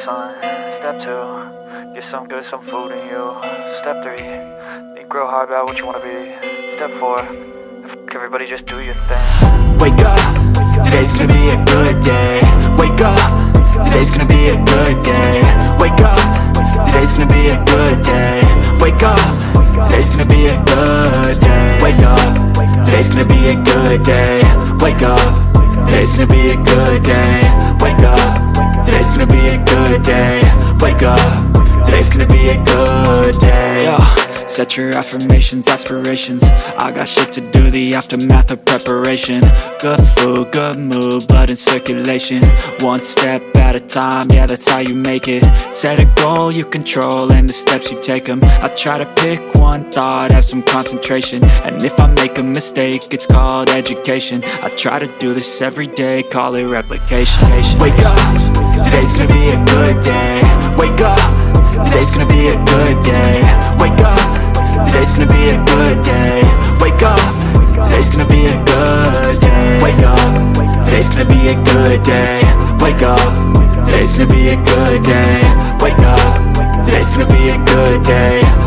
son. Step 2, get some good, some food in you. Step 3, think real hard about what you wanna be. Step 4, fuck everybody, just do your thing. Wake up, today's gonna be a good day. Wake up, today's gonna be a good day. Wake up, today's gonna be a good day. Wake up, today's gonna be a good day. Wake up, today's gonna be a good day. Wake up, today's gonna be a good day. Wake up, today's gonna be a good day. Wake up, today's gonna be a good day. Yo, set your affirmations, aspirations. I got shit to do, the aftermath of preparation. Good food, good mood, blood in circulation. One step at a time, yeah, that's how you make it. Set a goal you control and the steps you take them. I try to pick one thought, have some concentration. And if I make a mistake, it's called education. I try to do this every day, call it replication. Wake up, today's gonna be a good day. Wake up, today's gonna be a good day. Wake up, today's gonna be a good day. Wake up, today's gonna be a good day. Wake up, today's gonna be a good day. Wake up, today's gonna be a good day. Wake up, today's gonna be a good day.